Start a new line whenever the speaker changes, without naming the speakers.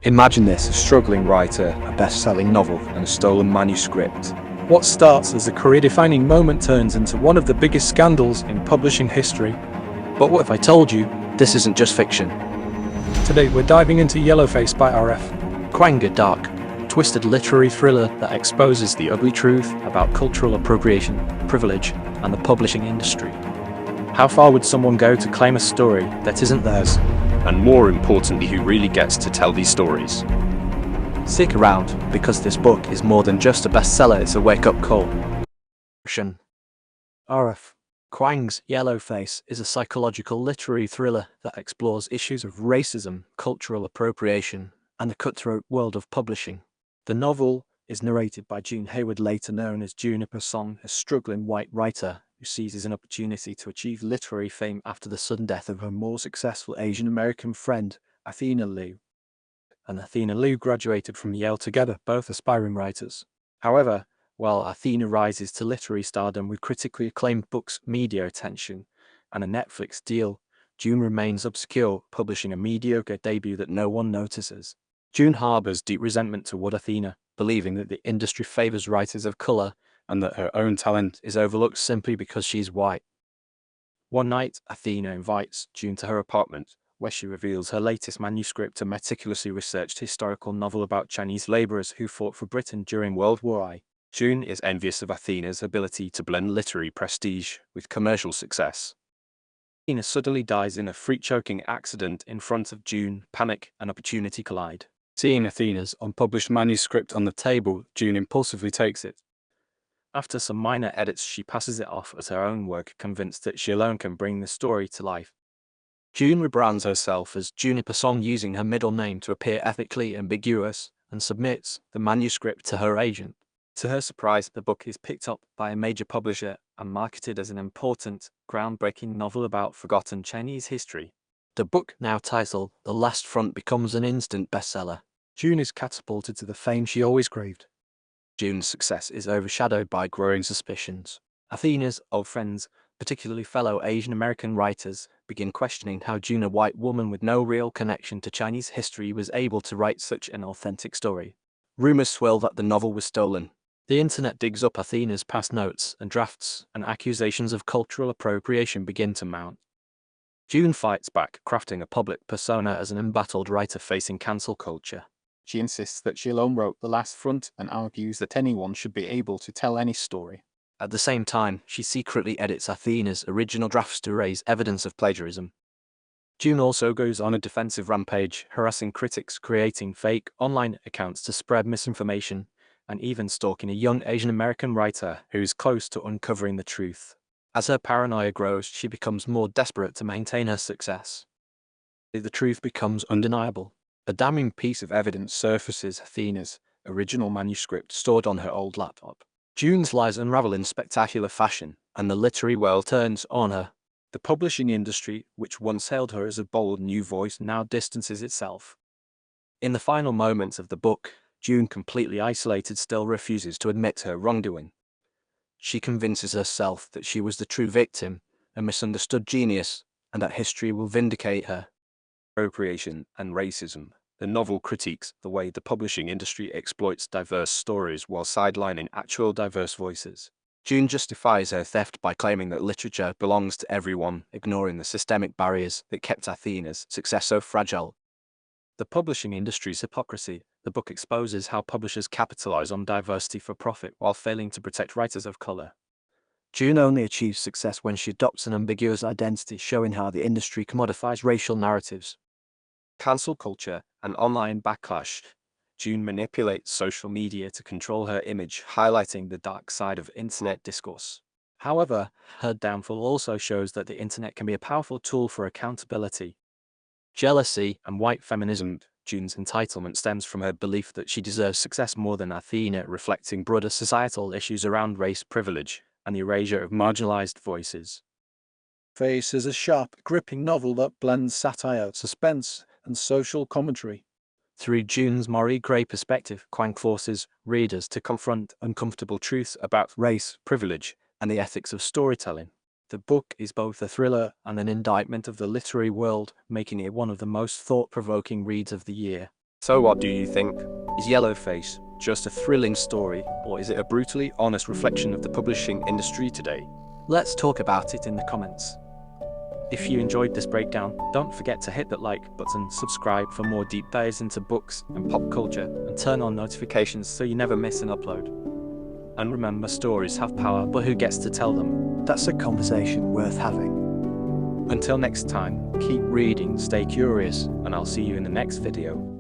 Imagine this, a struggling writer, a best-selling novel, and a stolen manuscript.
What starts as a career-defining moment turns into one of the biggest scandals in publishing history. But what if I told you?
This isn't just fiction.
Today we're diving into Yellowface by R.F.
Kuang, a dark, twisted literary thriller that exposes the ugly truth about cultural appropriation, privilege, and the publishing industry. How far would someone go to claim a story that isn't theirs?
And more importantly, who really gets to tell these stories.
Stick around, because this book is more than just a bestseller, it's a wake-up call.
R.F.
Kuang's Yellowface is a psychological literary thriller that explores issues of racism, cultural appropriation, and the cutthroat world of publishing. The novel is narrated by June Hayward, later known as Juniper Song, a struggling white writer who seizes an opportunity to achieve literary fame after the sudden death of her more successful Asian American friend, Athena Liu.
And Athena Liu graduated from Yale together, both aspiring writers.
However, while Athena rises to literary stardom with critically acclaimed books, media attention, and a Netflix deal, June remains obscure, publishing a mediocre debut that no one notices. June harbors deep resentment toward Athena, believing that the industry favors writers of color and that her own talent is overlooked simply because she's white. One night, Athena invites June to her apartment, where she reveals her latest manuscript, a meticulously researched historical novel about Chinese laborers who fought for Britain during World War I.
June is envious of Athena's ability to blend literary prestige with commercial success.
Athena suddenly dies in a freak-choking accident in front of June. Panic and opportunity collide.
Seeing Athena's unpublished manuscript on the table, June impulsively takes it.
After some minor edits, she passes it off as her own work, convinced that she alone can bring the story to life. June rebrands herself as Juniper Song, using her middle name to appear ethically ambiguous, and submits the manuscript to her agent. To her surprise, the book is picked up by a major publisher and marketed as an important, groundbreaking novel about forgotten Chinese history. The book, now titled The Last Front, becomes an instant bestseller.
June is catapulted to the fame she always craved.
June's success is overshadowed by growing suspicions. Athena's old friends, particularly fellow Asian American writers, begin questioning how June, a white woman with no real connection to Chinese history, was able to write such an authentic story. Rumors swirl that the novel was stolen. The internet digs up Athena's past notes and drafts, and accusations of cultural appropriation begin to mount. June fights back, crafting a public persona as an embattled writer facing cancel culture.
She insists that she alone wrote The Last Front and argues that anyone should be able to tell any story.
At the same time, she secretly edits Athena's original drafts to raise evidence of plagiarism. June also goes on a defensive rampage, harassing critics, creating fake online accounts to spread misinformation, and even stalking a young Asian American writer who is close to uncovering the truth. As her paranoia grows, she becomes more desperate to maintain her success. The truth becomes undeniable. A damning piece of evidence surfaces: Athena's original manuscript stored on her old laptop. June's lies unravel in spectacular fashion, and the literary world turns on her. The publishing industry, which once hailed her as a bold new voice, now distances itself. In the final moments of the book, June, completely isolated, still refuses to admit her wrongdoing. She convinces herself that she was the true victim, a misunderstood genius, and that history will vindicate her.
Appropriation and racism. The novel critiques the way the publishing industry exploits diverse stories while sidelining actual diverse voices.
June justifies her theft by claiming that literature belongs to everyone, ignoring the systemic barriers that kept Athena's success so fragile. The publishing industry's hypocrisy. The book exposes how publishers capitalize on diversity for profit while failing to protect writers of color. June only achieves success when she adopts an ambiguous identity, showing how the industry commodifies racial narratives. Cancel culture and online backlash. June manipulates social media to control her image, highlighting the dark side of internet discourse. However, her downfall also shows that the internet can be a powerful tool for accountability. Jealousy and white feminism. June's entitlement stems from her belief that she deserves success more than Athena, reflecting broader societal issues around race, privilege, and the erasure of marginalized voices.
Face is a sharp, gripping novel that blends satire, suspense, and social commentary.
Through June's morally grey perspective, Kuang forces readers to confront uncomfortable truths about race, privilege, and the ethics of storytelling. The book is both a thriller and an indictment of the literary world, making it one of the most thought-provoking reads of the year.
So what do you think? Is Yellowface just a thrilling story, or is it a brutally honest reflection of the publishing industry today?
Let's talk about it in the comments. If you enjoyed this breakdown, don't forget to hit that like button, subscribe for more deep dives into books and pop culture, and turn on notifications so you never miss an upload. And remember, stories have power, but who gets to tell them?
That's a conversation worth having.
Until next time, keep reading, stay curious, and I'll see you in the next video.